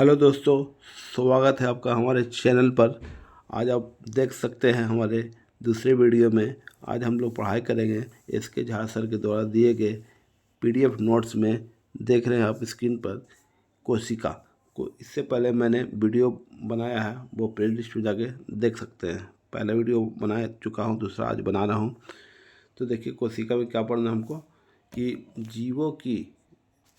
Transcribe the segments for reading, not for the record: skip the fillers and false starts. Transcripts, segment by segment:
Hello दोस्तों, स्वागत है आपका हमारे चैनल पर। आज आप देख सकते हैं हमारे दूसरे वीडियो में। आज हम लोग पढ़ाई करेंगे एस.के. झा सर के द्वारा दिए गए पीडीएफ नोट्स में। देख रहे हैं आप स्क्रीन पर कोशिका को। इससे पहले मैंने वीडियो बनाया है, वो प्ले लिस्ट में जाके देख सकते हैं। पहला वीडियो बना चुका हूँ, दूसरा आज बना रहा हूँ। तो देखिए कोशिका में क्या पढ़ना है हमको कि जीवों की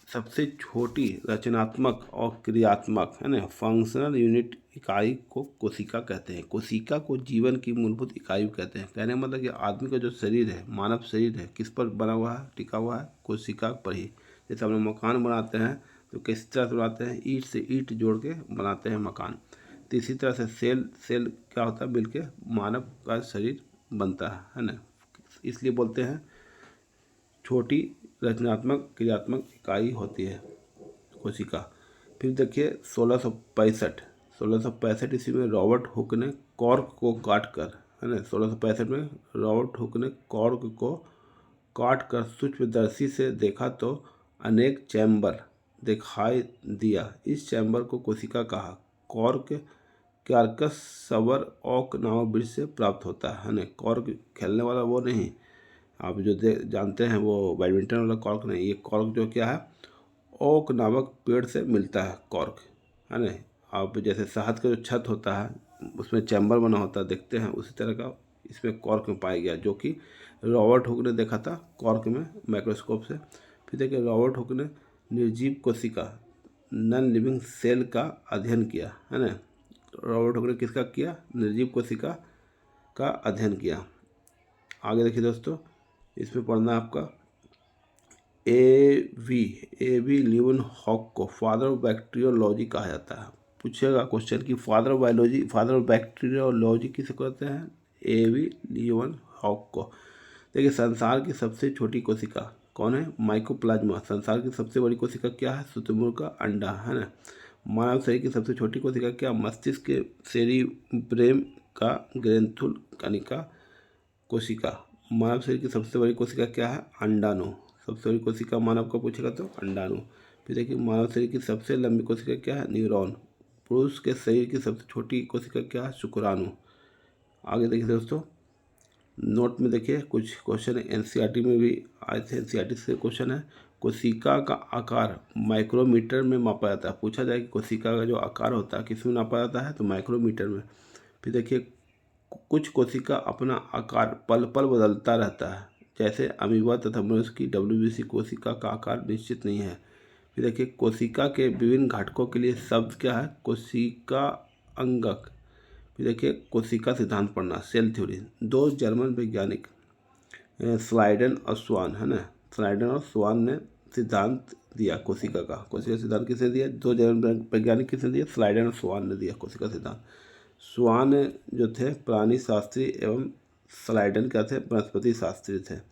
सबसे छोटी रचनात्मक और क्रियात्मक है ना फंक्शनल यूनिट इकाई को कोशिका कहते हैं। कोशिका को जीवन की मूलभूत इकाई कहते हैं। कहने का मतलब कि आदमी का जो शरीर है, मानव शरीर है, किस पर बना हुआ है, टिका हुआ है, कोशिका पर ही। जैसे हम लोग मकान बनाते हैं तो किस तरह से बनाते हैं, ईंट से ईंट जोड़ के बनाते हैं मकान। तो इसी तरह से सेल क्या होता है, मिलके मानव का शरीर बनता है ना। इसलिए बोलते हैं छोटी रचनात्मक क्रियात्मक इकाई होती है कोशिका। फिर देखिए 1665 ईस्वी में रॉबर्ट हुक ने कॉर्क को काट कर, है ना, 1665 में रॉबर्ट हुक ने कॉर्क को काट कर सूक्ष्मदर्शी से देखा तो अनेक चैम्बर दिखाई दिया। इस चैम्बर को कोशिका कहा। कॉर्क क्यार्कस सवर ओक नामक वृक्ष से प्राप्त होता है ना। कॉर्क खेलने वाला वो नहीं, आप जो जानते हैं वो बैडमिंटन वाला कॉर्क नहीं। ये कॉर्क जो क्या है, ओक नामक पेड़ से मिलता है कॉर्क, है ना। आप जैसे शहद का जो छत होता है उसमें चैम्बर बना होता है, देखते हैं, उसी तरह का इसमें कॉर्क में पाया गया, जो कि रॉबर्ट हुक ने देखा था कॉर्क में माइक्रोस्कोप से। फिर देखिए रॉबर्ट हुक ने निर्जीव कोशिका नॉन लिविंग सेल का अध्ययन किया, है ना। रॉबर्ट हुक ने किसका किया, निर्जीव कोशिका का अध्ययन किया। आगे देखिए दोस्तों, इसमें पढ़ना आपका ए वी लीवनहॉक को फादर ऑफ बैक्टीरियोलॉजी कहा जाता है। पूछेगा क्वेश्चन कि फादर ऑफ बैक्टीरियोलॉजी किसे कहते हैं, ए.वी. लीवनहॉक को। देखिए संसार की सबसे छोटी कोशिका कौन है, माइकोप्लाज्मा। संसार की सबसे बड़ी कोशिका क्या है, शुतुरमुर्ग का अंडा, है ना। मानव शरीर की सबसे छोटी कोशिका क्या, मस्तिष्क के सेरिब्रेम का ग्रेंथुल कनिका कोशिका। मानव शरीर की सबसे बड़ी कोशिका क्या है, अंडाणु। सबसे बड़ी कोशिका मानव का पूछेगा तो अंडाणु। फिर देखिए मानव शरीर की सबसे लंबी कोशिका क्या है, न्यूरॉन। पुरुष के शरीर की सबसे छोटी कोशिका क्या है, शुक्राणु। आगे देखिए दोस्तों, नोट में देखिए कुछ क्वेश्चन एनसीईआरटी में भी आए थे। एनसीईआरटी से क्वेश्चन है, कोशिका का आकार माइक्रोमीटर में मापा जाता है। पूछा जाए कि कोशिका का जो आकार होता है किस में नापा जाता है, तो माइक्रोमीटर में। फिर देखिए कुछ कोशिका अपना आकार पल पल बदलता रहता है, जैसे अमीबा तथा मनुष्य की डब्ल्यूबीसी कोशिका का आकार निश्चित नहीं है। फिर देखिए कोशिका के विभिन्न घटकों के लिए शब्द क्या है, कोशिका अंगक। फिर देखिए कोशिका सिद्धांत पढ़ना, सेल थ्योरी। दो जर्मन वैज्ञानिक स्लाइडन और स्वान, है ना, स्लाइडन और स्वान ने सिद्धांत दिया कोशिका का। कोशिका सिद्धांत किसने दिया, दो जर्मन वैज्ञानिक किसने दिया, स्लाइडन और स्वान ने दिया कोशिका सिद्धांत। स्वान जो थे प्राणी शास्त्री एवं स्लाइडन क्या थे, वनस्पति शास्त्री थे।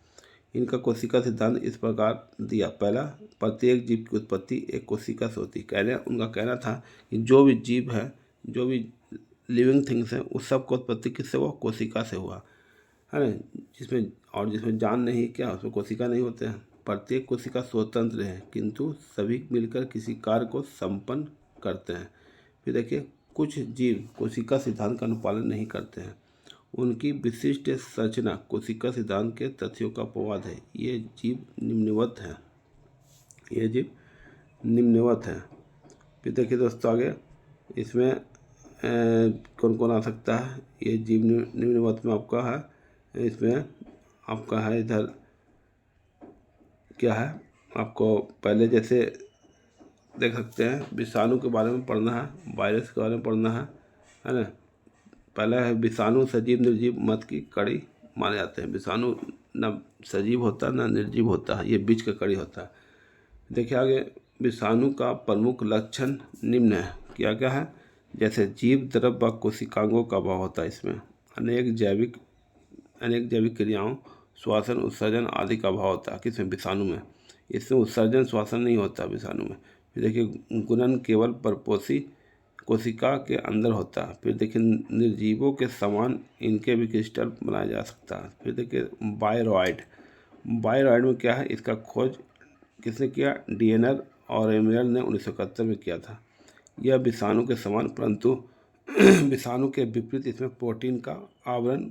इनका कोशिका सिद्धांत इस प्रकार दिया। पहला, प्रत्येक जीव की उत्पत्ति एक कोशिका से होती है। उनका कहना था कि जो भी जीव है, जो भी लिविंग थिंग्स हैं, उस सब को उत्पत्ति किससे हुआ, कोशिका से हुआ, है ना। जिसमें जान नहीं, क्या उसमें कोशिका नहीं होते हैं। प्रत्येक कोशिका स्वतंत्र है किंतु सभी मिलकर किसी कार्य को संपन्न करते हैं। फिर देखिए कुछ जीव कोशिका सिद्धांत का अनुपालन नहीं करते हैं, उनकी विशिष्ट संरचना कोशिका सिद्धांत के तथ्यों का अपवाद है। ये जीव निम्नवत हैं। फिर देखिए दोस्तों आगे, इसमें कौन कौन आ सकता है, ये जीव निम्नवत में आपका है। इसमें आपका है इधर क्या है, आपको पहले जैसे देख सकते हैं विषाणु के बारे में पढ़ना है, वायरस के बारे में पढ़ना है ना। पहला है विषाणु सजीव निर्जीव मत की कड़ी माने जाते हैं। विषाणु न सजीव होता है न निर्जीव होता है, ये बीच का कड़ी होता है। देखिए आगे, विषाणु का प्रमुख लक्षण निम्न है, क्या क्या है, जैसे जीव द्रव व कोशिकांगों का अभाव होता है इसमें। अनेक जैविक क्रियाओं, श्वसन उत्सर्जन आदि का अभाव होता है किसमें, विषाणु में। इसमें उत्सर्जन श्वसन नहीं होता विषाणु में। फिर देखिए गुणन केवल परपोषी कोशिका के अंदर होता है। फिर देखिए निर्जीवों के समान इनके भी क्रिस्टल बनाया जा सकता है। फिर देखिए बायरॉयड में क्या है, इसका खोज किसने किया, डीएनर और एमियल ने 1971 में किया था। यह विषाणु के समान, परंतु विषाणु के विपरीत इसमें प्रोटीन का आवरण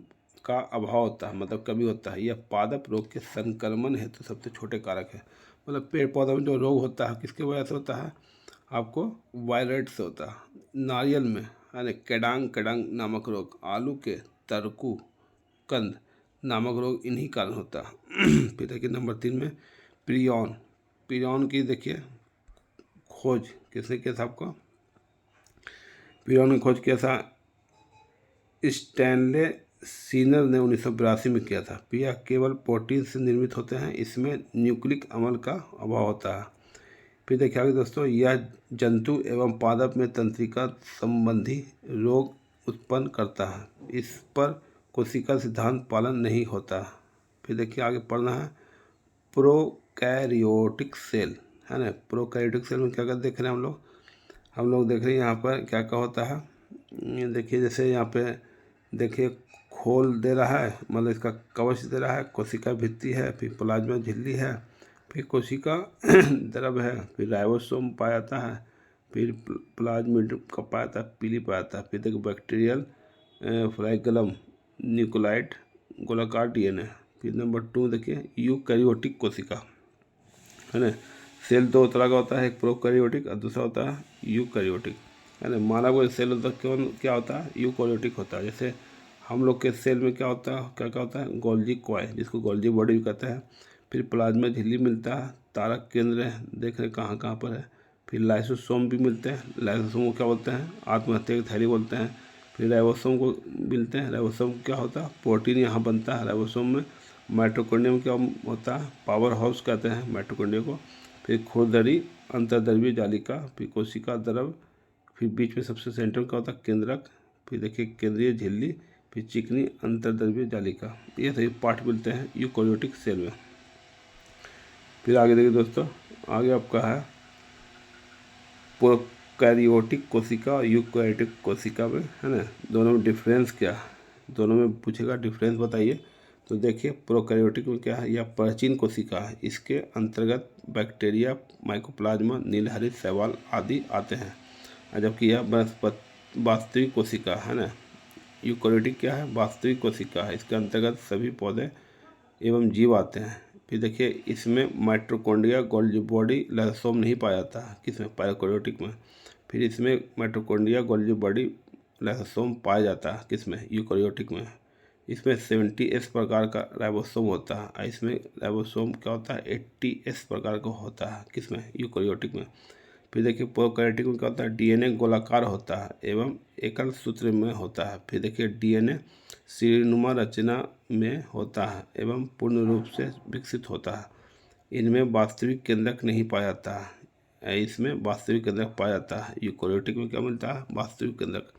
का अभाव होता है, मतलब कभी होता है। यह पादप रोग के संक्रमण हेतु सबसे छोटे कारक है। मतलब पेड़ पौधों में जो रोग होता है किसके वजह से होता है, आपको वायरस से होता है। नारियल में यानी केडांग केडांग नामक रोग, आलू के तरकू कंद नामक रोग इन्हीं कारण होता है। फिर देखिए नंबर 3 में प्रियॉन, प्रियॉन की देखिए खोज किसने किया था आपको, प्रियॉन की खोज किया था स्टैनले सीनर ने 1982 में किया था। यह केवल प्रोटीन से निर्मित होते हैं, इसमें न्यूक्लिक अम्ल का अभाव होता है। फिर देखिए आगे दोस्तों, यह जंतु एवं पादप में तंत्रिका संबंधी रोग उत्पन्न करता है, इस पर कोशिका सिद्धांत पालन नहीं होता। फिर देखिए आगे पढ़ना है प्रोकैरियोटिक सेल, है ना। प्रोकैरियोटिक सेल में क्या क्या देख रहे हैं हम लोग देख रहे हैं यहाँ पर क्या क्या होता है। ये देखिए जैसे यहाँ पे देखिए खोल दे रहा है, मतलब इसका कवच दे रहा है, कोशिका भित्ति है, फिर प्लाज्मा झिल्ली है, फिर कोशिका द्रव है, फिर राइबोसोम पाया जाता है, फिर प्लाज्मिड का पाया जाता है, पीली पाया जाता है, फिर देखो बैक्टीरियल फ्लाइगलम न्यूक्लाइड गोलाकार डीएनए। फिर नंबर 2 देखिए यूकैरियोटिक कोशिका, है ना। सेल दो तरह का होता है, एक प्रोकैरियोटिक और दूसरा होता है यूकैरियोटिक, है ना। मानव का सेल होता है क्या होता है, यूकैरियोटिक होता है। जैसे हम लोग के सेल में क्या होता है, क्या क्या होता है, गोल्जी कॉइल जिसको गोल्जी बॉडी भी कहते हैं, फिर प्लाज्मा झिल्ली मिलता है, तारक केंद्र है, देख रहे कहाँ कहाँ पर है, फिर लाइसोसोम भी मिलते हैं, लाइसोसोम को क्या बोलते हैं, आत्महत्या की थैली बोलते हैं। फिर राइबोसोम को मिलते हैं, राइबोसोम क्या होता है, प्रोटीन यहाँ बनता है राइबोसोम में। माइटोकॉन्ड्रिया में क्या होता है, पावर हाउस कहते हैं माइटोकॉन्ड्रिया को। फिर खुरदरी अंतर्द्रव्यीय जालिका, फिर कोशिका द्रव, फिर बीच में सबसे सेंटर का होता है केंद्रक, फिर देखिए केंद्रीय झिल्ली, फिर चिकनी अंतर्द्रव्यीय जालिका। ये सभी पार्ट मिलते हैं यूकैरियोटिक सेल में। फिर आगे देखिए दोस्तों, आगे आपका है प्रोकैरियोटिक कोशिका और यूकैरियोटिक कोशिका में, है ना, दोनों में डिफरेंस क्या है, दोनों में पूछेगा डिफरेंस बताइए। तो देखिए प्रोकैरियोटिक में क्या है, यह प्राचीन कोशिका है, इसके अंतर्गत बैक्टीरिया, माइकोप्लाज्मा, नीलहरित शैवाल आदि आते हैं, जबकि यह वास्तविक कोशिका है ना। यूकैरियोटिक क्या है, वास्तविक कोशिका है, इसके अंतर्गत सभी पौधे एवं जीव आते हैं। फिर देखिए इसमें माइटोकॉन्ड्रिया, गोल्जी बॉडी, लाइसोसोम नहीं पाया जाता है, किसमें, प्रोकैरियोटिक में। फिर इसमें माइटोकॉन्ड्रिया, गोल्जी बॉडी, लाइसोसोम पाया जाता है, किसमें, यूकैरियोटिक में। इसमें 70S प्रकार का राइबोसोम होता है, और इसमें राइबोसोम क्या होता है, 80S प्रकार का होता है, किसमें, यूकैरियोटिक में। फिर देखिए प्रोकैरियोटिक में क्या होता है, डीएनए गोलाकार होता है एवं एकल सूत्र में होता है। फिर देखिए डीएनए सीढ़ीनुमा रचना में होता है एवं पूर्ण रूप से विकसित होता है। इनमें वास्तविक केंद्रक नहीं पाया जाता है, इसमें वास्तविक केंद्रक पाया जाता है। यूकैरियोटिक में क्या मिलता है, वास्तविक केंद्रक,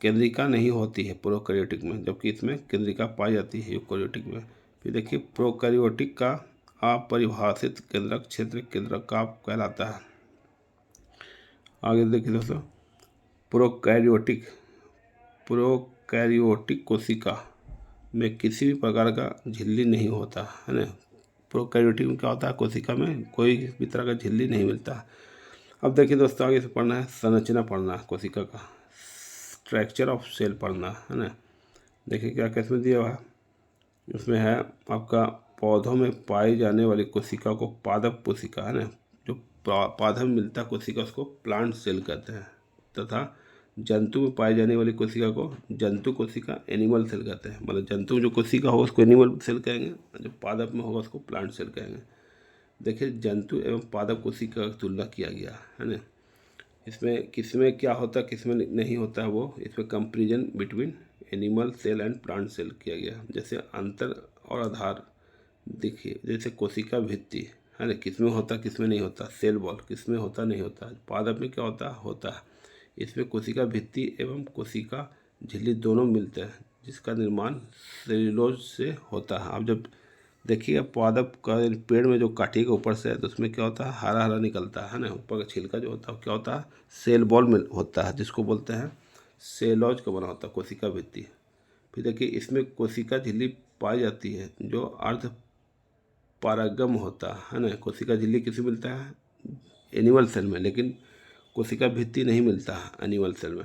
केंद्रिका नहीं होती है प्रोकैरियोटिक में, जबकि इसमें केंद्रिका पाई जाती है यूकैरियोटिक में। फिर देखिए प्रोकैरियोटिक का अपरिभाषित केंद्रक क्षेत्र केंद्रक कहलाता है। आगे देखिए दोस्तों, प्रोकैरियोटिक प्रोकैरियोटिक कोशिका में किसी भी प्रकार का झिल्ली नहीं होता, है ना। प्रोकैरियोटिक में क्या होता है, कोशिका में कोई भी तरह का झिल्ली नहीं मिलता। अब देखिए दोस्तों आगे से पढ़ना है संरचना, पढ़ना है कोशिका का, स्ट्रक्चर ऑफ सेल पढ़ना है ना। देखिए क्या कैसे दिया हुआ है, उसमें है आपका पौधों में पाई जाने वाली कोशिका को पादप कोशिका, है ना, जो पौधा में मिलता है कोशिका उसको प्लांट सेल कहते हैं, तथा जंतु में पाई जाने वाली कोशिका को जंतु कोशिका, एनिमल सेल कहते हैं। मतलब जंतु में जो कोशिका होगा उसको एनिमल सेल कहेंगे, जो पादप में होगा उसको प्लांट सेल कहेंगे। देखिए जंतु एवं पादप कोशिका की तुलना किया गया है ना। इसमें किसमें क्या होता है किसमें नहीं होता है, वो इसमें comparison between animal cell and plant cell किया गया। जैसे अंतर और आधार देखिए, जैसे कोशिका भित्ति, है ना, किसमें होता किसमें नहीं होता, सेल वॉल किसमें होता नहीं होता, पादप में क्या होता है। इसमें कोशिका भित्ति एवं कोशिका झिल्ली दोनों मिलते हैं, जिसका निर्माण सेल्यूलोज से होता है। अब जब देखिए पादप का पेड़ में जो काठी के ऊपर से है तो उसमें क्या होता है, हरा हरा निकलता है ना, ऊपर का छिलका जो होता है क्या होता है, सेल बॉल में होता है, जिसको बोलते हैं सेलॉज का बना होता है कोशिका भित्ति। फिर देखिए इसमें कोशिका झिल्ली पाई जाती है जो अर्ध पारगम होता है ना। कोशिका झिल्ली किसे मिलता है, एनिमल सेल में, लेकिन कोशिका भित्ति नहीं मिलता है एनिमल सेल में।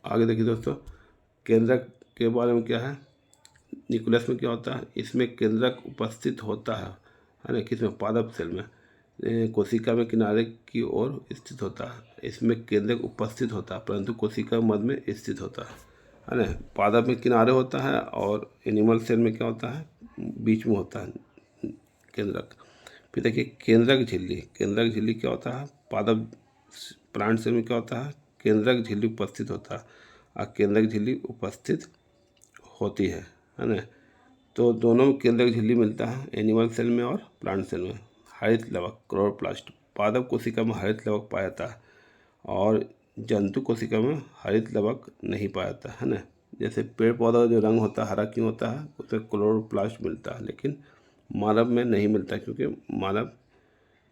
आगे देखिए दोस्तों, केंद्रक के बारे में क्या है। न्यूक्लियस में क्या होता है, इसमें केंद्रक उपस्थित होता है ना, किसमें, पादप सेल में। कोशिका में किनारे की ओर स्थित होता है, इसमें केंद्रक उपस्थित होता है परंतु कोशिका मध्य में स्थित होता है ना। पादप में किनारे होता है और एनिमल सेल में क्या होता है, बीच में होता है केंद्रक। फिर देखिए केंद्रक झिल्ली, केंद्रक झिल्ली क्या होता है, पादप प्लांट सेल में क्या होता है, केंद्रक झिल्ली उपस्थित होता है और केंद्रक झिल्ली उपस्थित होती है ना। तो दोनों में केंद्रक झिल्ली मिलता है, एनिमल सेल में और प्लांट सेल में। हरित लवक, क्लोरोप्लास्ट, पादप कोशिका में हरित लवक पाया जाता है और जंतु कोशिका में हरित लवक नहीं पाया जाता है ना। जैसे पेड़ पौधा जो रंग होता है हरा क्यों होता है, उसमें क्लोरोप्लास्ट मिलता है, लेकिन मानव में नहीं मिलता, क्योंकि मानव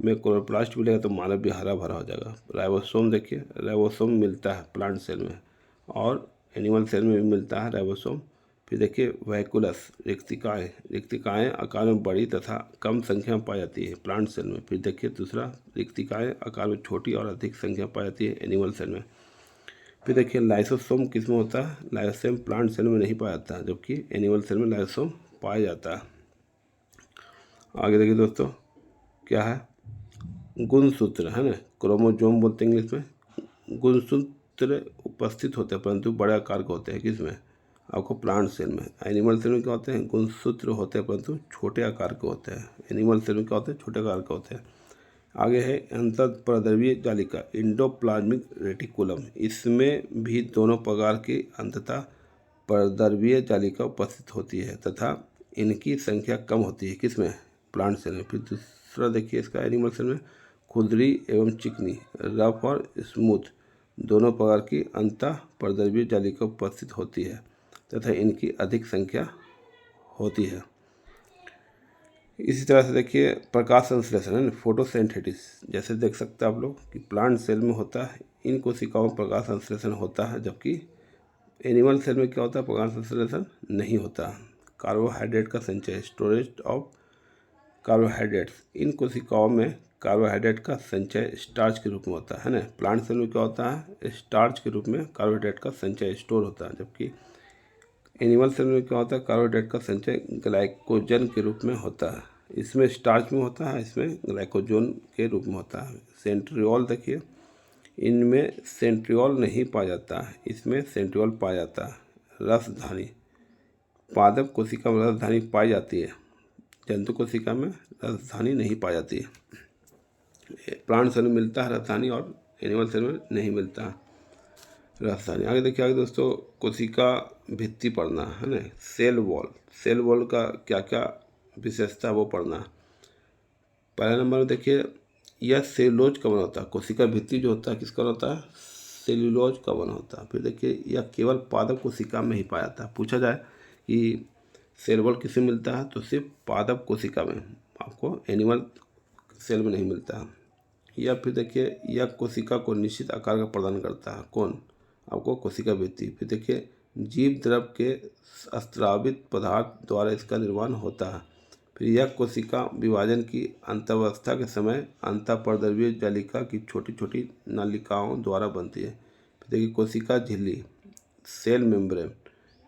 में क्लोरोप्लास्ट मिलेगा तो मानव भी हरा भरा हो जाएगा। राइबोसोम देखिए, राइबोसोम मिलता है प्लांट सेल में और एनिमल सेल में भी मिलता है राइबोसोम। फिर देखिए वैकुलस, रिक्तिकाएँ, रिक्तिकाएँ आकार में बड़ी तथा कम संख्या में पाई जाती है प्लांट सेल में। फिर देखिए दूसरा, रिक्तिकाएँ आकार में छोटी और अधिक संख्या में पाई जाती है एनिमल सेल में। फिर देखिए लाइसोसोम किस में होता है, लाइसोसोम प्लांट सेल में नहीं पाया जाता जबकि एनिमल सेल में लाइसोसोम पाया जाता है। आगे देखिए दोस्तों क्या है, गुणसूत्र है ना, क्रोमोजोम बोलते हैं इंग्लिश में। गुणसूत्र उपस्थित होते हैं परंतु बड़े आकार के होते हैं, किसमें, आपको प्लांट सेल में। एनिमल सेल में क्या होते हैं, गुणसूत्र होते हैं परंतु छोटे आकार के होते हैं। एनिमल सेल में क्या होते हैं, छोटे आकार के होते हैं। आगे है अंतःपरद्रव्यीय जालिका, इंडोप्लाज्मिक रेटिकुलम, इसमें भी दोनों प्रकार की अंततः परद्रव्यीय जालिका उपस्थित होती है तथा इनकी संख्या कम होती है, किसमें, प्लांट सेल में। फिर दूसरा देखिए इसका, एनिमल सेल में खुरदरी एवं चिकनी, रफ और स्मूथ, दोनों प्रकार की अंतःपरद्रव्यीय जालिका उपस्थित होती है तथा इनकी अधिक संख्या होती है। इसी तरह से देखिए प्रकाश संश्लेषण है, फोटोसिंथेसिस, जैसे देख सकते हैं आप लोग कि प्लांट सेल में होता है, इन कोशिकाओं में प्रकाश संश्लेषण होता है जबकि एनिमल सेल में क्या होता है, प्रकाश संश्लेषण नहीं होता। कार्बोहाइड्रेट का संचय, स्टोरेज ऑफ कार्बोहाइड्रेट्स, इन कोशिकाओं में कार्बोहाइड्रेट का संचय स्टार्च के रूप में होता है ना। प्लांट सेल में क्या होता है, स्टार्च के रूप में कार्बोहाइड्रेट का संचय स्टोर होता है, जबकि एनिमल सेल में क्या होता है, कार्बोहाइड्रेट का संचय ग्लाइकोजन के रूप में होता है। इसमें स्टार्च में होता है, इसमें ग्लाइकोजन के रूप में होता है। सेंट्रियोल देखिए, इनमें सेंट्रियोल नहीं पाया जाता है, इसमें सेंट्रियोल पाया जाता है। रसधानी, पादप कोशिका में रसधानी पाई जाती है, जंतु कोशिका में रसधानी नहीं पाई जाती है। प्लांट सेल में मिलता है रसधानी और एनिमल सेल में नहीं मिलता है राजधानी। आगे देखिए, आगे दोस्तों कोशिका भित्ति पढ़ना है ना, सेल वॉल, सेल वॉल का क्या क्या विशेषता है वो पढ़ना है। पहले नंबर में देखिए यह सेलुलोज का बना होता है, कोशिका भित्ति जो होता है किसका होता है, सेलुलोज का बना होता है। फिर देखिए यह केवल पादप कोशिका में ही पाया जाता है। पूछा जाए कि सेल वॉल किसे मिलता है तो सिर्फ पादप कोशिका में, आपको एनिमल सेल में नहीं मिलता है। या फिर देखिए यह कोशिका को निश्चित आकार का प्रदान करता है, कौन, आपको कोशिका भित्ति। फिर देखिए जीव द्रव के स्रावित पदार्थ द्वारा इसका निर्माण होता है। फिर यह कोशिका विभाजन की अंतावस्था के समय अंतःपरद्रव्यीय जालिका की छोटी छोटी नलिकाओं द्वारा बनती है। फिर देखिए कोशिका झिल्ली, सेल मेम्ब्रेन,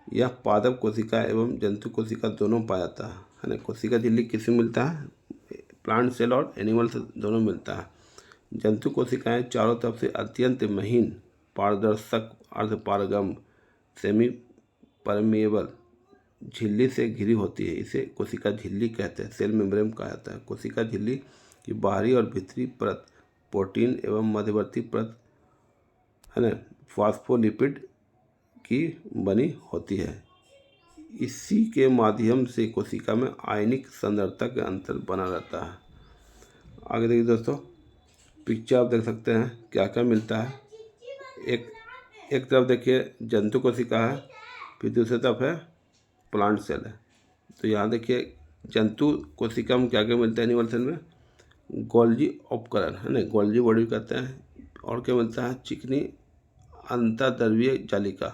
यह पादप कोशिका एवं जंतु कोशिका दोनों पाया जाता है ना। कोशिका झिल्ली किसमें मिलता है, प्लांट सेल और एनिमल सेल दोनों मिलता है। जंतु कोशिकाएं चारों तरफ से अत्यंत महीन, पारदर्शक, अर्धपारगम, सेमी परमेबल झिल्ली से घिरी होती है, इसे कोशिका झिल्ली कहते हैं, सेल मेम्ब्रेन कहा जाता है। कोशिका झिल्ली की बाहरी और भीतरी परत प्रोटीन एवं मध्यवर्ती परत है ना फॉस्फोलिपिड की बनी होती है। इसी के माध्यम से कोशिका में आयनिक सांद्रता के अंतर बना रहता है। आगे देखिए दोस्तों, पिक्चर आप देख सकते हैं क्या क्या मिलता है। एक तरफ देखिए जंतु कोशिका है, फिर दूसरी तरफ है प्लांट सेल है। तो यहाँ देखिए जंतु कोशिका में क्या क्या मिलता है, एनिमल सेल में गोल्जी उपकरण है ना, गोल्जी बॉडी कहते हैं। और क्या मिलता है, चिकनी अंतःद्रव्यीय जालिका,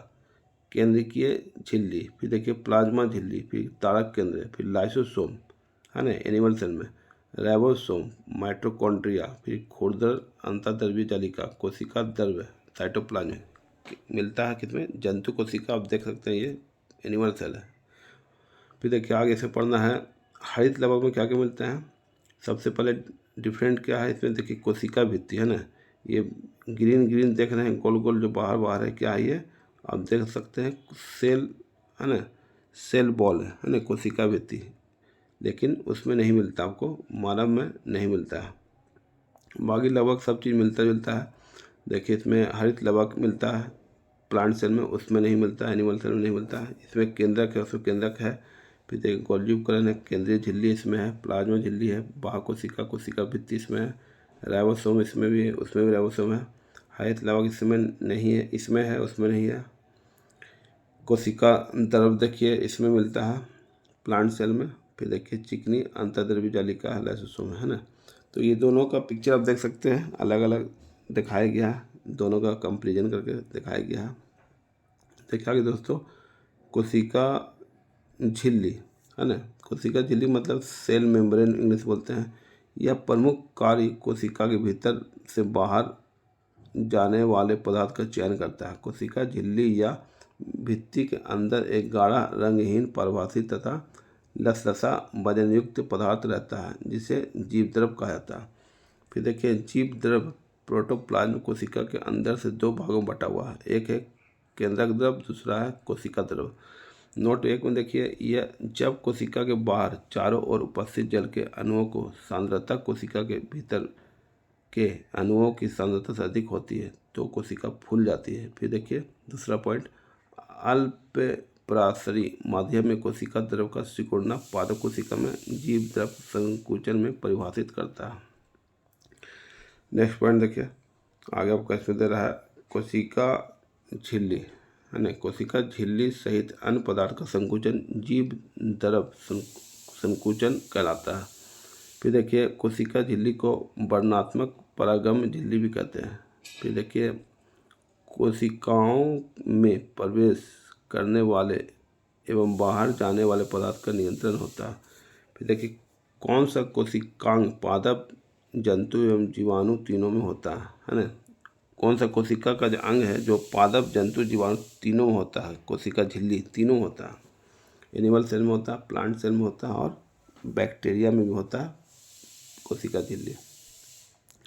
केंद्रीय झिल्ली, फिर देखिए प्लाज्मा झिल्ली, फिर तारक केंद्र, फिर लाइसोसोम है ना एनिमल सेल में। राइबोसोम, माइटोकॉन्ड्रिया, फिर खुरदर अंतर्द्रव्य जालिका, कोशिका द्रव्य, साइटोप्लाज्म मिलता है किसमें, जंतु कोशिका। आप देख सकते हैं ये एनिमल सेल है। फिर देखिए आगे से पढ़ना है हरित लवक में क्या क्या मिलते हैं। सबसे पहले डिफरेंट क्या है इसमें, देखिए कोशिका भित्ति है ना, ये ग्रीन ग्रीन देख रहे हैं गोल गोल जो बाहर बाहर है, क्या है ये, आप देख सकते हैं सेल है ना, सेल बॉल है ना, कोशिका भित्ति, लेकिन उसमें नहीं मिलता आपको, मानव में नहीं मिलता है। बाकी लगभग सब चीज़ मिलता जुलता है। देखिए इसमें हरित लवक मिलता है प्लांट सेल में, उसमें नहीं मिलता है, एनिमल सेल में नहीं मिलता है। इसमें केंद्रक है, उसमें केंद्रक है। फिर देखिए गोल्गी उपकरण है, केंद्रीय झिल्ली इसमें है, प्लाज्मा झिल्ली है, बाह्य कोशिका, कोशिका भित्ति इसमें है, राइबोसोम इसमें भी है, उसमें भी राइबोसोम है। हरित लवक इसमें नहीं है, इसमें है, उसमें नहीं है। कोशिका द्रव देखिए इसमें मिलता है प्लांट सेल में। फिर देखिए चिकनी अंतर्द्रव्य जालिका है लाइसोसोम है ना। तो ये दोनों का पिक्चर आप देख सकते हैं, अलग अलग दिखाया गया है, दोनों का कंपेरिजन करके दिखाया गया है। देखिए आगे दोस्तों, कोशिका झिल्ली है ना, कोशिका झिल्ली मतलब सेल मेम्ब्रेन इंग्लिश बोलते हैं। यह प्रमुख कार्य कोशिका के भीतर से बाहर जाने वाले पदार्थ का चयन करता है। कोशिका झिल्ली या भित्ति के अंदर एक गाढ़ा रंगहीन परिभाषित तथा लसलसा वजनयुक्त पदार्थ रहता है जिसे जीवद्रव कहा जाता है। फिर देखिए जीवद्रव प्रोटोप्लाज्म कोशिका के अंदर से दो भागों में बटा हुआ है, एक है केंद्रक द्रव, दूसरा है कोशिका द्रव। नोट एक में देखिए, यह जब कोशिका के बाहर चारों ओर उपस्थित जल के अणुओं को सांद्रता कोशिका के भीतर के अणुओं की सांद्रता से अधिक होती है तो कोशिका फूल जाती है। फिर देखिए दूसरा पॉइंट, अल्प पराशरी माध्यम में कोशिका द्रव का सिकुड़ना पादप कोशिका में जीव द्रव संकुचन में परिभाषित करता है। नेक्स्ट पॉइंट देखिए, आगे आपका इसमें दे रहा है कोशिका झिल्ली है ना, कोशिका झिल्ली सहित अन्य पदार्थ का संकुचन जीव द्रव संकुचन कहलाता है। फिर देखिए कोशिका झिल्ली को वर्णात्मक परागम झिल्ली भी कहते हैं। फिर देखिए कोशिकाओं में प्रवेश करने वाले एवं बाहर जाने वाले पदार्थ का नियंत्रण होता है। फिर देखिए कौन सा कोशिकांग पादप जंतु एवं जीवाणु तीनों में होता है ना, कौन सा कोशिका का जो अंग है जो पादप जंतु जीवाणु तीनों में होता है, कोशिका झिल्ली तीनों होता है। एनिमल सेल में होता है, प्लांट सेल में होता है और बैक्टीरिया में भी होता है कोशिका झिल्ली।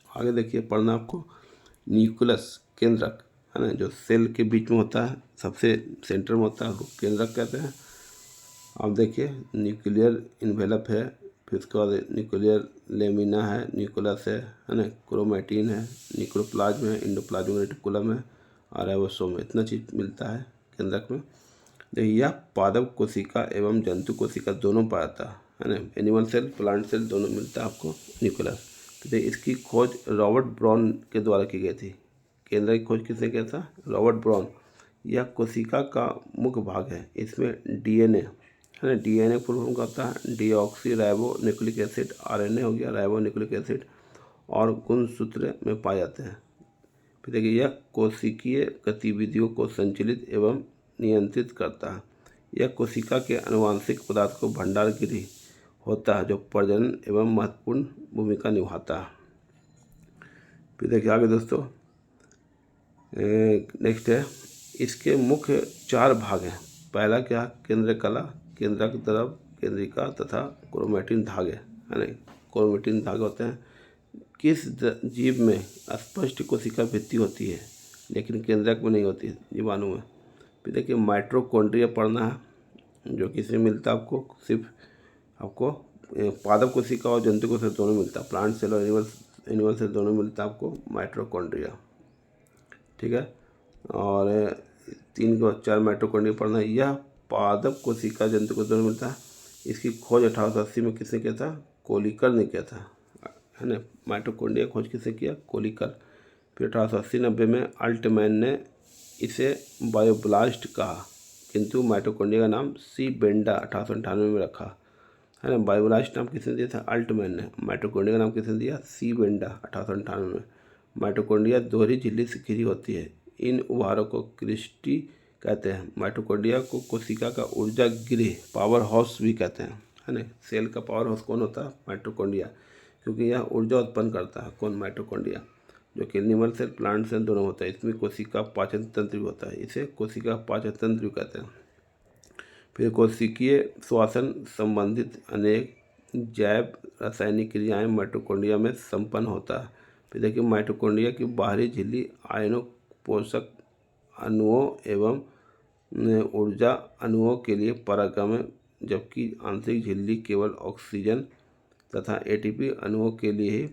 आगे देखिए पढ़ना आपको, न्यूक्लियस केंद्रक है ना, जो सेल के बीच में होता है, सबसे सेंटर में होता है, उसको केंद्रक कहते हैं। आप देखिए न्यूक्लियर इन्वेलप है, फिर उसके बाद न्यूक्लियर लेमिना है, न्यूक्लियस है ना, क्रोमैटिन है, न्यूक्लियोप्लाज्म है, एंडोप्लाज्मिक रेटिकुलम है और राइबोसोम, इतना चीज़ मिलता है केंद्रक में। देखिए यह पादप कोशिका एवं जंतु कोशिका दोनों पाता है ना, एनिमल सेल प्लांट सेल दोनों मिलता है आपको न्यूक्लियस। तो इसकी खोज रॉबर्ट ब्राउन के द्वारा की गई थी। केंद्र की खोज किसने किया था, रॉबर्ट ब्राउन। यह कोशिका का मुख्य भाग है, इसमें डीएनए है ना, डीएनए फुल फॉर्म का होता है deoxy ribo nucleic acid, RNA हो गया राइबो न्यूक्लिक एसिड, और गुणसूत्र में पाए जाते हैं। फिर देखिए यह कोशिकीय गतिविधियों को संचालित एवं नियंत्रित करता है। यह कोशिका के आनुवंशिक पदार्थ को भंडार गृह होता है जो प्रजनन एवं महत्वपूर्ण भूमिका निभाता है। फिर देखिए आगे दोस्तों, नेक्स्ट है, इसके मुख्य 4 भाग हैं। पहला क्या, केंद्रकला, केंद्रक द्रव, केंद्रिका तथा क्रोमैटिन धागे है ना, क्रोमैटिन धागे होते हैं। किस जीव में स्पष्ट कोशिका भित्ति होती है लेकिन केंद्रक में नहीं होती है, जीवाणु में। फिर देखिए माइटोकॉन्ड्रिया पढ़ना है, जो किसमें मिलता है आपको, सिर्फ आपको पादप कोशिका और जंतु कोशिका दोनों मिलता है, प्लांट सेल और एनिमल सेल दोनों मिलता है आपको माइटोकॉन्ड्रिया, ठीक है। और 3 को 4 माइटोकॉन्ड्रिया पढ़ना है। यह पादप कोशिका जंतु को दोनों मिलता है। इसकी खोज 1880 में किसने किया था, कोलिकर ने किया था है ना, माइटोकॉन्ड्रिया खोज किसने किया, कोलिकर। फिर 1880-90 में अल्टमैन ने इसे बायोब्लास्ट कहा, किंतु माइटोकॉन्ड्रिया का नाम सी बेंडा 1898 में रखा है ना। बायोब्लास्ट नाम किसने दिया था, अल्टमैन ने। माइटोकॉन्ड्रिया का नाम किसने दिया, सी बेंडा 1898 में। माइटोकॉन्ड्रिया दोहरी झिल्ली से घिरी होती है। इन उभारों को क्रिस्टी कहते हैं। माइटोकॉन्ड्रिया को कोशिका का ऊर्जा गृह पावर हाउस भी कहते हैं है ना। सेल का पावर हाउस कौन होता है, माइटोकॉन्ड्रिया। क्योंकि यह ऊर्जा उत्पन्न करता है। कौन? माइटोकॉन्ड्रिया, जो कि एनिमल सेल प्लांट सेल दोनों होता है। इसमें कोशिका पाचन तंत्र भी होता है, इसे कोशिका पाचन तंत्र भी कहते हैं। फिर कोशिकीय श्वसन संबंधित अनेक जैव रासायनिक क्रियाएं माइटोकॉन्ड्रिया में संपन्न होता है। फिर देखिए माइटोकॉन्ड्रिया की बाहरी झिल्ली आयनों, पोषक अणुओं एवं ऊर्जा अणुओं के लिए परागम है, जबकि आंतरिक झिल्ली केवल ऑक्सीजन तथा एटीपी अणुओं के लिए ही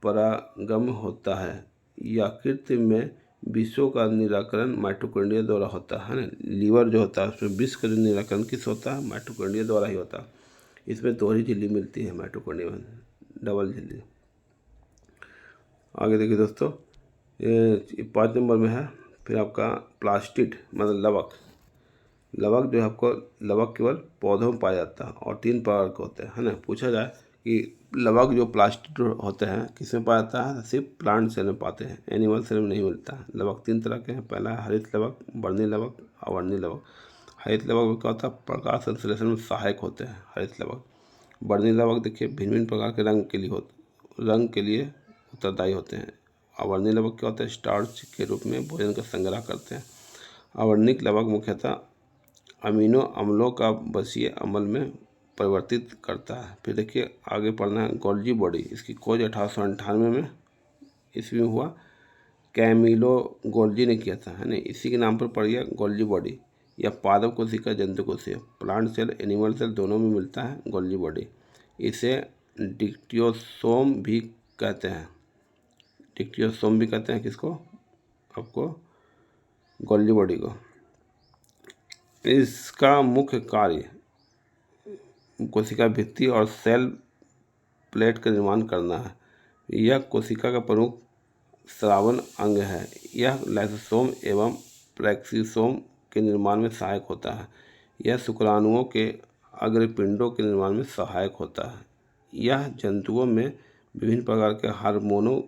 परागम होता है। यकृत में विषों का निराकरण माइटोकॉन्ड्रिया द्वारा होता है ना। लीवर जो होता है उसमें विष का जो निराकरण किस होता है? माइटोकॉन्ड्रिया द्वारा ही होता है। इसमें दोहरी झिल्ली मिलती है माइटोकॉन्ड्रिया में, डबल झिल्ली। आगे देखिए दोस्तों, ये 5 नंबर में है। फिर आपका प्लास्टिड मतलब लवक। लवक जो है आपको, लवक केवल पौधों में पाया जाता है और 3 प्रकार के होते हैं, है ना। पूछा जाए कि लवक जो प्लास्टिड होते हैं किस में पाया जाता है? सिर्फ प्लांट सेल में पाते हैं, एनिमल सेल में नहीं मिलता है। लवक 3 तरह के हैं। पहला है हरित लवक, वर्णी लवक, अवर्णी लवक। हरित लवक में क्या होता है? प्रकाश संश्लेषण में सहायक होते हैं हरित लवक। वर्णी लवक देखिए भिन्न भिन्न प्रकार के रंग के लिए उत्तरदायी होते हैं। अवर्णी लवक क्या होता है? स्टार्च के रूप में भोजन का संग्रह करते हैं। अवर्णिक लवक मुख्यतः अमीनो अम्लों का बसीय अम्ल में परिवर्तित करता है। फिर देखिए आगे पढ़ना है गोल्जी बॉडी। इसकी खोज 1898 में ईस्वी में हुआ। कैमिलो गोल्जी ने किया था, है ना। इसी के नाम पर पड़ गया गोल्जी बॉडी। यह पादप कोशिका, जंतु कोशिका, प्लांट सेल, एनिमल सेल दोनों में मिलता है गोल्जी बॉडी। इसे डिक्टियोसोम भी कहते हैं। डिक्टियोसोम भी कहते हैं किसको? आपको गोल्जी बॉडी को। इसका मुख्य कार्य कोशिका भित्ति और सेल प्लेट का निर्माण करना है। यह कोशिका का प्रमुख स्रावन अंग है। यह लाइसोसोम एवं प्रेक्सिसोम के निर्माण में सहायक होता है। यह शुक्राणुओं के अग्रपिंडों के निर्माण में सहायक होता है। यह जंतुओं में विभिन्न प्रकार के हार्मोनों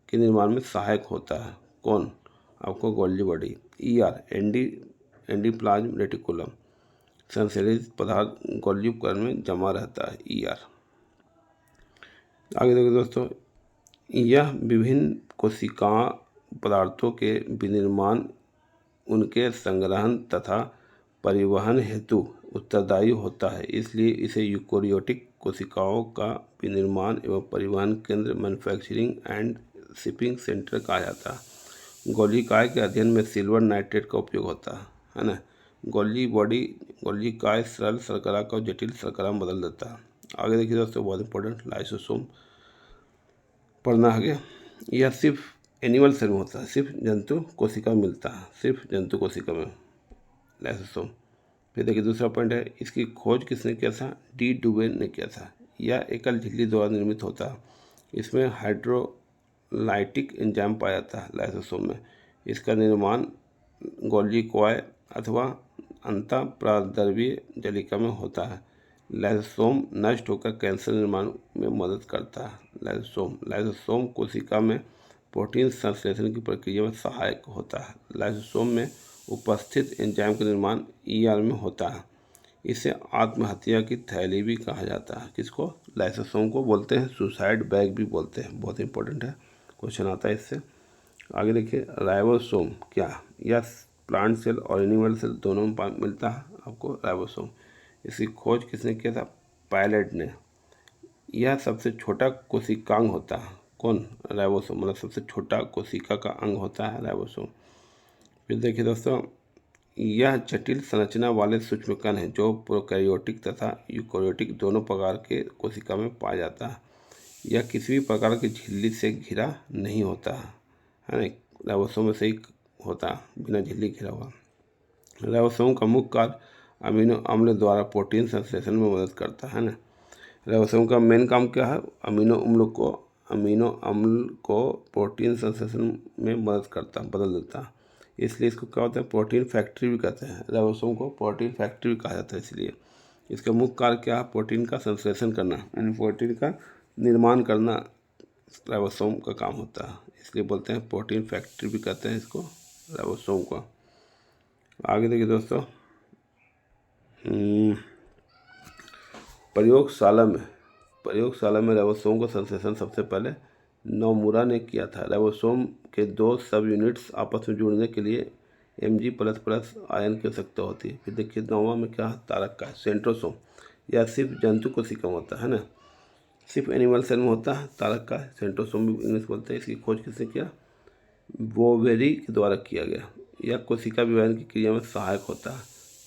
के निर्माण में सहायक होता है। कौन? आपको Golgi body. ER endoplasm reticulum, संश्लेषित पदार्थ गोल्जी उपकरण में जमा रहता है। ईआर। आगे देखिए दोस्तों, यह विभिन्न कोशिका पदार्थों के विनिर्माण, उनके संग्रहण तथा परिवहन हेतु उत्तरदायी होता है। इसलिए इसे यूकेरियोटिक कोशिकाओं का विनिर्माण एवं परिवहन केंद्र, मैन्युफैक्चरिंग एंड शिपिंग सेंटर कहा जाता है। गोल्जी काय के अध्ययन में सिल्वर नाइट्रेट का उपयोग होता है ना। गोल्जी काय सरल शर्करा को जटिल शर्करा में बदल देता है। आगे देखिए दोस्तों, बहुत इंपॉर्टेंट लाइसोसोम पढ़ना है। यह सिर्फ एनिमल सेल में होता है, सिर्फ जंतु कोशिका में मिलता है, सिर्फ जंतु कोशिका में लाइसोसोम। फिर देखिए दूसरा पॉइंट है, इसकी खोज किसने किया था? डी डुबेन ने किया था। यह एकल झिल्ली द्वारा निर्मित होता है। इसमें हाइड्रोलाइटिक एंजाइम पाया जाता है लाइसोसोम में। इसका निर्माण गोल्जी कॉय अथवा अंतःप्राद्रव्य जलिका में होता है। लाइसोसोम नष्ट होकर कैंसर निर्माण में मदद करता है। लाइसोसोम कोशिका में प्रोटीन संश्लेषण की प्रक्रिया में सहायक होता है। लाइसोसोम में उपस्थित एंजाइम का निर्माण ईआर में होता है। इसे आत्महत्या की थैली भी कहा जाता है। किसको? लाइसोसोम को बोलते हैं सुसाइड बैग भी बोलते हैं। बहुत इंपॉर्टेंट है, क्वेश्चन आता है इससे। आगे देखिए राइबोसोम क्या? यह प्लांट सेल और एनिमल सेल दोनों में मिलता है आपको राइबोसोम। इसकी खोज किसने किया था? पायलट ने। यह सबसे छोटा कोशिकांग होता है। कौन? राइबोसोम, मतलब सबसे छोटा कोशिका का अंग होता है राइबोसोम। फिर देखिए दोस्तों, यह जटिल संरचना वाले सूक्ष्मकण है जो प्रोकैरियोटिक तथा यूकेरियोटिक दोनों प्रकार के कोशिका में पाया जाता है। यह किसी भी प्रकार की झिल्ली से घिरा नहीं होता है ना। राइबोसोम में से ही होता है, बिना झिल्ली घिरा हुआ। राइबोसोम का मुख्य कार्य अमीनो अम्ल द्वारा प्रोटीन संश्लेषण में मदद करता है ना। राइबोसोम का मेन काम क्या है? अमीनो अम्ल को प्रोटीन संश्लेषण में मदद करता है, बदल देता है। इसलिए इसको क्या होता है? प्रोटीन फैक्ट्री भी कहते हैं। राइबोसोम को प्रोटीन फैक्ट्री भी कहा जाता है। इसलिए इसका मुख्य कार्य क्या है? प्रोटीन का संश्लेषण करना, यानी प्रोटीन का निर्माण करना राइबोसोम का काम होता है। इसलिए बोलते हैं प्रोटीन फैक्ट्री भी कहते हैं इसको, राइबोसोम को। आगे देखिए दोस्तों, प्रयोगशाला में प्रयोगशाला में राइबोसोम का संश्लेषण सबसे पहले नोमुरा ने किया था। राइबोसोम के 2 सब यूनिट्स आपस में जुड़ने के लिए Mg++ आयन की आवश्यकता होती है। फिर देखिए 9वां में क्या है, तारक का है सेंट्रोसोम। यह सिर्फ जंतु कोशिका में होता है ना, सिर्फ एनिमल सेल में होता है। तारक का सेंट्रोसोम भी इंग्लिश बोलते हैं। इसकी खोज किसने किया? बोवेरी के द्वारा किया गया। यह कोशिका विभाजन की क्रिया में सहायक होता है।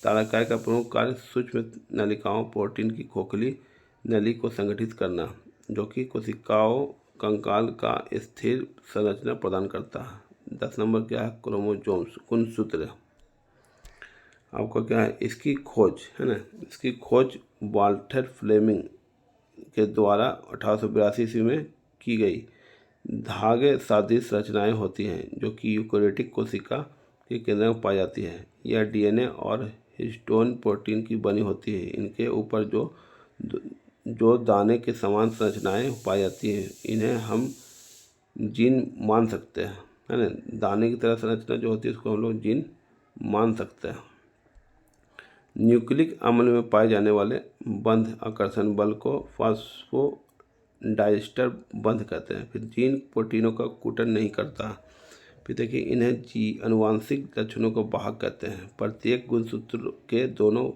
तारकाय का प्रमुख कार्य सूक्ष्म नलिकाओं प्रोटीन की खोखली नली को संगठित करना, जो कि कोशिकाओं कंकाल का स्थिर संरचना प्रदान करता है। 10 नंबर क्या है? क्रोमोसोम्स, गुणसूत्र। आपका क्या है? इसकी खोज है ना, इसकी खोज वाल्टर फ्लेमिंग के द्वारा 1882 ईस्वी में की गई। धागे सदृश रचनाएं होती हैं जो कि यूकेरियोटिक कोशिका के केंद्र में पाई जाती है। यह डीएनए और हिस्टोन प्रोटीन की बनी होती है। इनके ऊपर जो दाने के समान संरचनाएं पाई जाती हैं, इन्हें हम जीन मान सकते हैं, है ना। दाने की तरह संरचना जो होती है उसको हम लोग जीन मान सकते हैं। न्यूक्लिक अम्ल में पाए जाने वाले बंध आकर्षण बल को फास्फोडाइस्टर बंध कहते हैं। फिर जीन प्रोटीनों का कुटन नहीं करता। फिर देखिए इन्हें अनुवांशिक लक्षणों को वाहक कहते हैं। प्रत्येक गुणसूत्र के दोनों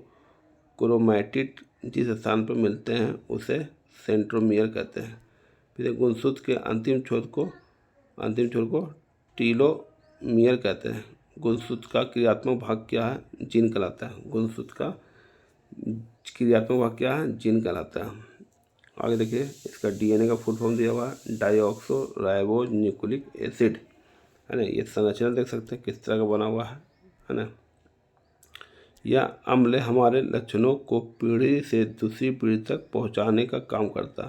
क्रोमैटिड जिस स्थान पर मिलते हैं उसे सेंट्रोमियर कहते हैं। फिर गुणसूत्र के अंतिम छोर को टीलोमियर कहते हैं। गुणसूत्र का क्रियात्मक भाग क्या है? जीन कहलाता है। गुणसूत्र का क्रियात्मक भाग क्या है? जीन कहलाता है। आगे देखिए इसका डीएनए का फुल फॉर्म दिया हुआ है, डाइऑक्सो राइबोज न्यूक्लिक एसिड, है ना। ये संरचना देख सकते हैं किस तरह का बना हुआ है ना। यह अम्ल हमारे लक्षणों को पीढ़ी से दूसरी पीढ़ी तक पहुंचाने का काम करता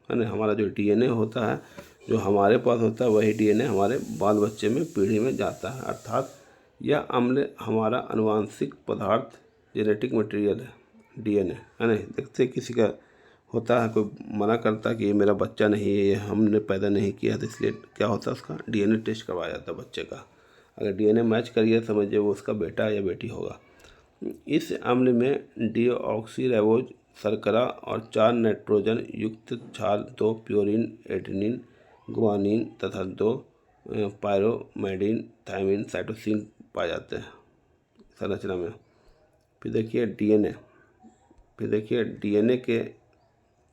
है ना। हमारा जो डीएनए होता है, जो हमारे पास होता है, वही डीएनए हमारे बाल बच्चे में पीढ़ी में जाता है। अर्थात यह अम्ल हमारा आनुवांशिक पदार्थ जेनेटिक मटेरियल है, डीएनए, है ना। देखते किसी का होता है, कोई मना करता है कि ये मेरा बच्चा नहीं है, ये हमने पैदा नहीं किया, तो इसलिए क्या होता है उसका डीएनए टेस्ट करवाया जाता है बच्चे का। अगर डीएनए मैच करिए समझिए वो उसका बेटा या बेटी होगा। इस अम्ल में डीऑक्सीराइबोज शर्करा और 4 नाइट्रोजन युक्त क्षार, 2 प्यूरिन, एडेनिन, गुआनिन तथा 2 पायरोमाइडिन, थायमिन, साइटोसिन पाए जाते हैं संरचना में। फिर देखिए डीएनए के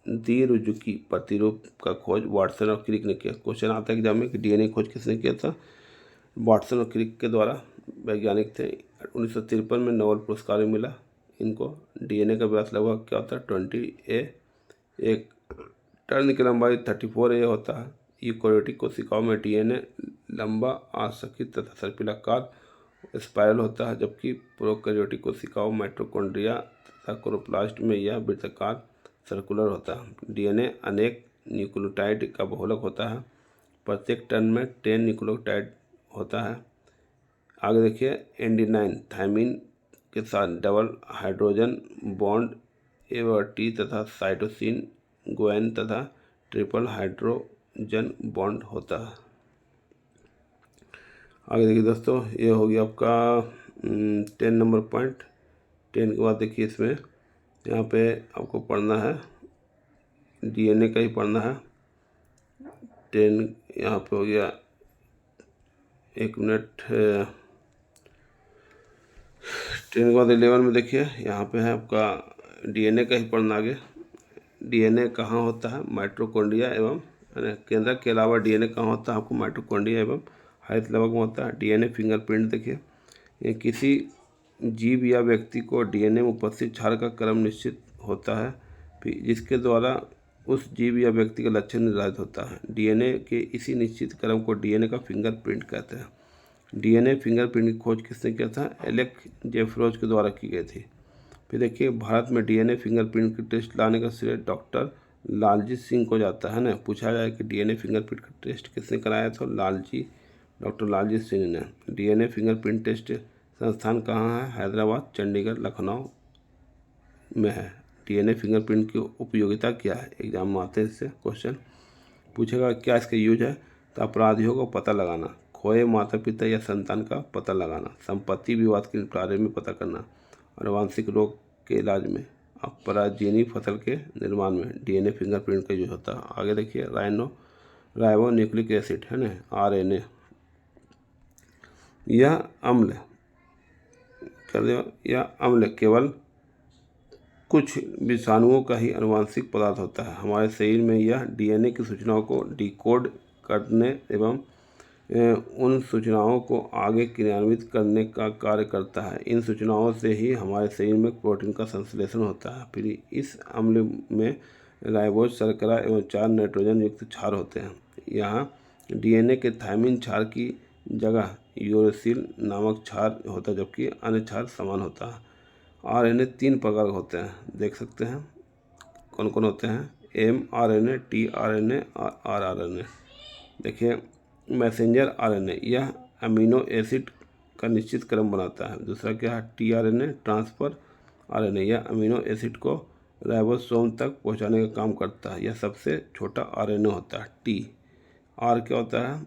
द्विरुजुकी प्रतिरूप का खोज वाटसन और क्रिक ने किया। क्वेश्चन आता है एग्जाम में कि डीएनए खोज किसने किया था? वाटसन और क्रिक के द्वारा वैज्ञानिक थे। 1953 में नोबेल पुरस्कार मिला इनको। डीएनए का व्यास लगभग क्या होता है? 20A। एक टर्न की लंबाई 34A होता है। यूकेरियोटिक कोशिकाओं में डीएनए लंबा, आसंकित तथा सर्पिलाकार स्पाइरल होता है, जबकि प्रोकैरियोटिक कोशिकाओं माइटोकॉन्ड्रिया तथा क्लोरोप्लास्ट में यह वृत्ताकार सर्कुलर होता है। डीएनए अनेक न्यूक्लियोटाइड का बहुलक होता है। प्रत्येक टर्न में 10 न्यूक्लियोटाइड होता है। आगे देखिए एंडिनाइन थायमिन के साथ डबल हाइड्रोजन बॉन्ड AT तथा साइटोसिन, गुआनिन तथा ट्रिपल हाइड्रोजन बॉन्ड होता है। आगे देखिए दोस्तों, ये हो गया आपका 10 नंबर पॉइंट। 10 के बाद देखिए इसमें यहाँ पे आपको पढ़ना है, डीएनए का ही पढ़ना है। 10 यहाँ पे हो गया, 1 मिनट। 10 के बाद 11 में देखिए यहाँ पे है आपका डीएनए का ही पढ़ना आगे। डीएनए कहाँ होता है? माइटोकॉन्ड्रिया एवं केंद्रक के अलावा डीएनए कहाँ होता है? आपको माइटोकॉन्ड्रिया एवं हाइपोथैलेमस में होता है। डीएनए फिंगरप्रिंट देखिए, ये किसी जीव या व्यक्ति को डीएनए में उपस्थित क्षार का क्रम निश्चित होता है जिसके द्वारा उस जीव या व्यक्ति का लक्षण निर्धारित होता है। डीएनए के इसी निश्चित क्रम को डीएनए का फिंगरप्रिंट कहते हैं। डीएनए फिंगरप्रिंट की खोज किसने किया था? एलेक जेफरोज के द्वारा की गई थी। फिर देखिए भारत में डीएनए फिंगरप्रिंट की टेस्ट लाने का श्रेय डॉक्टर लालजीत सिंह को जाता है ना। पूछा जाए कि डीएनए फिंगरप्रिंट का टेस्ट किसने कराया था? डॉक्टर लालजीत सिंह ने। डीएनए फिंगरप्रिंट टेस्ट संस्थान कहाँ है? हैदराबाद, चंडीगढ़, लखनऊ में है। डीएनए फिंगरप्रिंट की उपयोगिता क्या है? एग्जाम में आते हैं इससे क्वेश्चन पूछेगा क्या इसका यूज है? तो अपराधियों को पता लगाना, खोए माता पिता या संतान का पता लगाना, संपत्ति विवाद के निपटारे में पता करना, आनुवांशिक रोग के इलाज में, अपराजीनी फसल के निर्माण में डीएनए फिंगरप्रिंट का यूज होता है। आगे देखिए राइबो न्यूक्लिक एसिड है ना, आरएनए। यह अम्ल केवल कुछ विषाणुओं का ही आनुवंशिक पदार्थ होता है। हमारे शरीर में यह डीएनए की सूचनाओं को डिकोड करने एवं उन सूचनाओं को आगे क्रियान्वित करने का कार्य करता है। इन सूचनाओं से ही हमारे शरीर में प्रोटीन का संश्लेषण होता है। फिर इस अम्ल में राइबोज शर्करा एवं 4 नाइट्रोजन युक्त क्षार होते हैं। यहाँ डीएनए के थायमिन क्षार की जगह यूरेसिल नामक क्षार होता है, जबकि अन्य क्षार समान होता है। आरएनए 3 प्रकार के होते हैं, देख सकते हैं कौन कौन होते हैं। mRNA, tRNA और rRNA। देखिए मैसेंजर आरएनए, यह अमीनो एसिड का निश्चित क्रम बनाता है। दूसरा क्या है, टीआरएनए ट्रांसफर आरएनए, यह अमीनो एसिड को राइबोसोम तक पहुंचाने का काम करता है। यह सबसे छोटा आरएनए होता है। टी आर क्या होता है,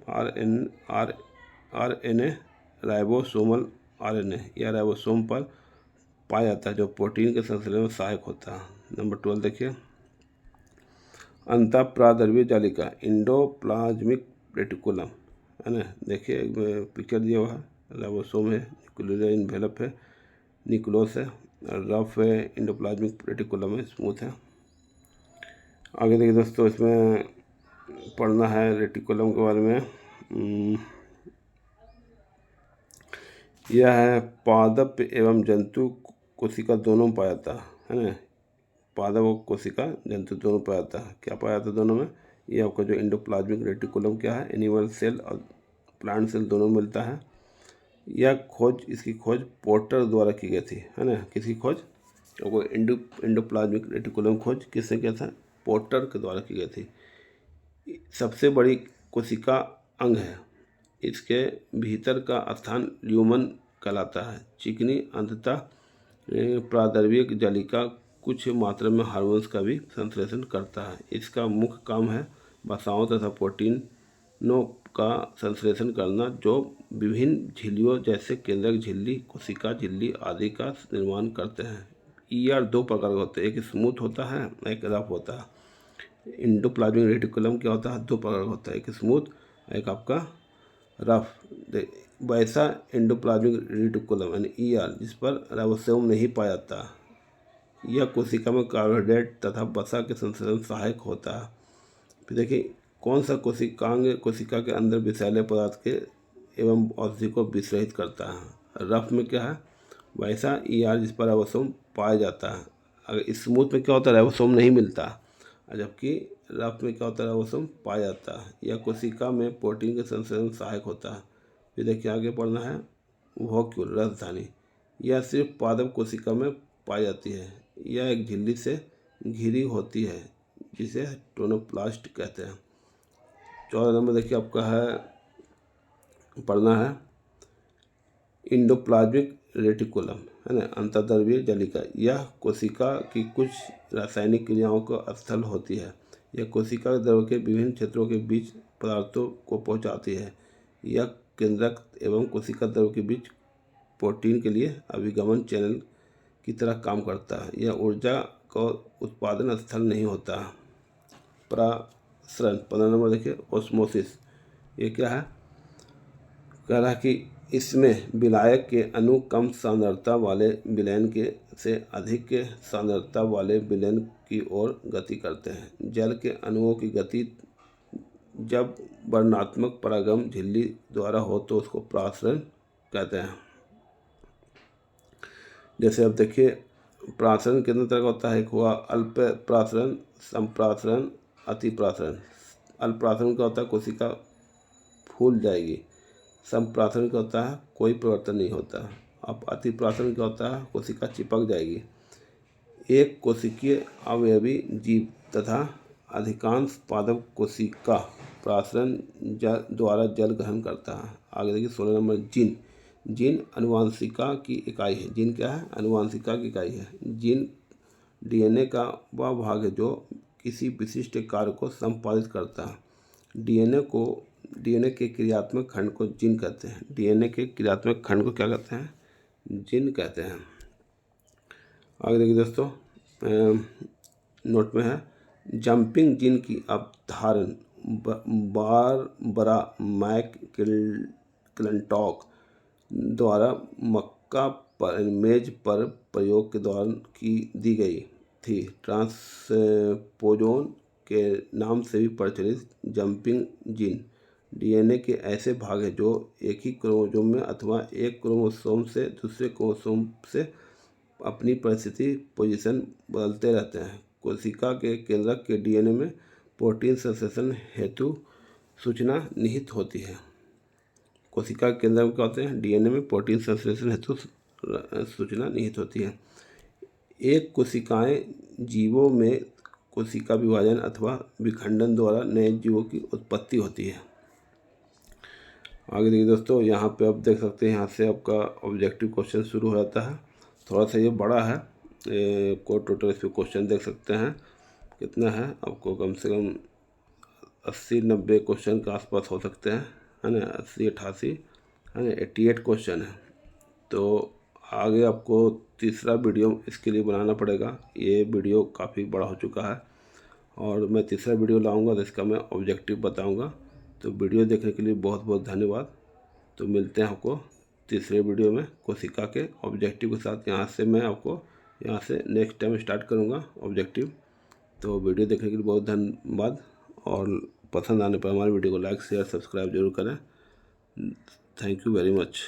आरएनए राइबोसोमल आरएनए, यह राइबोसोम पर पाया जाता है जो प्रोटीन के संश्लेषण में सहायक होता है। नंबर 12 देखिए अंतःप्राद्रव्य जालिका इंडोप्लाज्मिक रेटिकुलम है ना। देखिए पिक्चर दिया हुआ है, राइबोसोम है, न्यूक्लियर इन्वेलप है, न्यूक्लियस है, रफ है, इंडोप्लाज्मिक रेटिकुलम है, स्मूथ है। आगे देखिए दोस्तों, इसमें पढ़ना है रेटिकुलम के बारे में। यह है पादप एवं जंतु कोशिका दोनों में पाया जाता है ना। पादप और कोशिका जंतु दोनों पाया जाता है। क्या पाया जाता है दोनों में, ये आपका जो इंडोप्लाज्मिक रेटिकुलम क्या है, एनिमल सेल और प्लांट सेल दोनों मिलता है। इसकी खोज पोर्टर द्वारा की गई थी है ना। किसकी खोज, वो इंडोप्लाज्मिक रेटिकुलम खोज किसने किया था, पोर्टर के द्वारा की गई थी। सबसे बड़ी कोशिका अंग है, इसके भीतर का स्थान ल्यूमन कहलाता है। चिकनी अंततः प्राद्रव्य जालिका कुछ मात्रा में हार्मोन्स का भी संश्लेषण करता है। इसका मुख्य काम है वसाओं तथा प्रोटीनों का संश्लेषण करना, जो विभिन्न झिल्लियों जैसे केंद्रक झिल्ली, कोशिका झिल्ली आदि का निर्माण करते हैं। ईआर 2 प्रकार के होते हैं, एक स्मूथ होता है, एक रफ होता है। इंडोप्लाज्मिक रेटिकुलम क्या होता है, 2 प्रकार का होता है, एक स्मूथ, एक आपका रफ। वैसा इंडोप्लाज्मिक रेटिकुलम यानी ईआर जिस पर राइबोसोम नहीं पाया जाता, यह कोशिका में कार्बोहाइड्रेट तथा वसा के संश्लेषण सहायक होता है। फिर देखिए कौन सा कोशिकांग कोशिका के अंदर विषैले पदार्थ के एवं औषधि को विसर्जित करता है। रफ में क्या है, वैसा ईआर जिस पर राइबोसोम पाया जाता है। अगर स्मूथ में क्या होता है, राइबोसोम नहीं मिलता, जबकि रफ में क्या होता है, राइबोसोम पाया जाता है। यह कोशिका में प्रोटीन के संश्लेषण सहायक होता है। फिर देखिए आगे पढ़ना है वॉक्यूल रसधानी, यह सिर्फ पादप कोशिका में पाई जाती है। यह एक झिल्ली से घिरी होती है जिसे टोनोप्लास्ट कहते हैं। 14 नंबर देखिए आपका है, पढ़ना है इंडोप्लाज्मिक रेटिकुलम है ना, अंतःद्रव्यीय जालिका, यह कोशिका की कुछ रासायनिक क्रियाओं का स्थल होती है। यह कोशिका द्रव के विभिन्न क्षेत्रों के बीच पदार्थों को पहुंचाती है। यह केंद्रक एवं कोशिका द्रव के बीच प्रोटीन के लिए अभिगमन चैनल की तरह काम करता है। यह ऊर्जा का उत्पादन स्थल नहीं होता। प्रसरण 15 नंबर देखिए ओस्मोसिस, ये क्या है, कह रहा है कि इसमें विलायक के अणु कम सांद्रता वाले विलयन के से अधिक के सांद्रता वाले विलयन की ओर गति करते हैं। जल के अणुओं की गति जब वर्णनात्मक परागम झिल्ली द्वारा हो तो उसको प्रसरण कहते हैं। जैसे अब देखिए प्रसरण कितने तरह का होता है, एक हुआ अल्प प्रसरण, संप्रासरण, अति प्रसरण। अल्प प्रसरण का होता है कोशिका फूल जाएगी। संप्रासरण का होता है कोई परिवर्तन नहीं होता। अब अति प्रसरण का होता है कोशिका चिपक जाएगी। एक कोशिकीय अवयवी जीव तथा अधिकांश पादप कोशिका प्रसरण द्वारा जल ग्रहण करता है। आगे देखिए 16 नंबर जीन, जीन अनुवांशिका की इकाई है। जीन क्या है, अनुवांशिका की इकाई है। जीन डीएनए का वह भाग है जो किसी विशिष्ट कार्य को संपादित करता है। डीएनए के क्रियात्मक खंड को जीन कहते हैं। डीएनए के क्रियात्मक खंड को क्या कहते हैं, जीन कहते हैं। आगे देखिए दोस्तों नोट में है, जंपिंग जीन की अवधारण बारबरा मैकक्लिंटॉक द्वारा मक्का पर मेज पर प्रयोग के दौरान दी गई थी। ट्रांसपोजोन के नाम से भी प्रचलित जंपिंग जीन डीएनए के ऐसे भाग हैं जो एक ही क्रोमोसोम में अथवा एक क्रोमोसोम से दूसरे क्रोमोसोम से अपनी परिस्थिति पोजीशन बदलते रहते हैं। कोशिका के केंद्रक के डीएनए में प्रोटीन संश्लेषण हेतु सूचना निहित होती है। कोशिका के केंद्र में क्या होते हैं? डीएनए में प्रोटीन संश्लेषण हेतु सूचना निहित होती है। एक कोशिकाएं जीवों में कोशिका विभाजन अथवा विखंडन द्वारा नए जीवों की उत्पत्ति होती है। आगे देखिए दोस्तों, यहाँ पे आप देख सकते हैं, यहाँ से आपका ऑब्जेक्टिव क्वेश्चन शुरू हो जाता है। थोड़ा सा ये बड़ा है, को टोटल इस पर क्वेश्चन देख सकते हैं कितना है। आपको कम से कम 80-90 क्वेश्चन के आसपास हो सकते हैं, है ना। 80-88 है ना, 88 क्वेश्चन है। तो आगे आपको तीसरा वीडियो इसके लिए बनाना पड़ेगा। ये वीडियो काफ़ी बड़ा हो चुका है और मैं तीसरा वीडियो लाऊंगा तो इसका मैं ऑब्जेक्टिव बताऊंगा। तो वीडियो देखने के लिए बहुत बहुत धन्यवाद। तो मिलते हैं आपको तीसरे वीडियो में कोशिका के ऑब्जेक्टिव के साथ। यहाँ से मैं आपको यहाँ से नेक्स्ट टाइम स्टार्ट करूँगा ऑब्जेक्टिव। तो वीडियो देखने के लिए बहुत धन्यवाद और पसंद आने पर हमारे वीडियो को लाइक शेयर सब्सक्राइब जरूर करें। Thank you very much.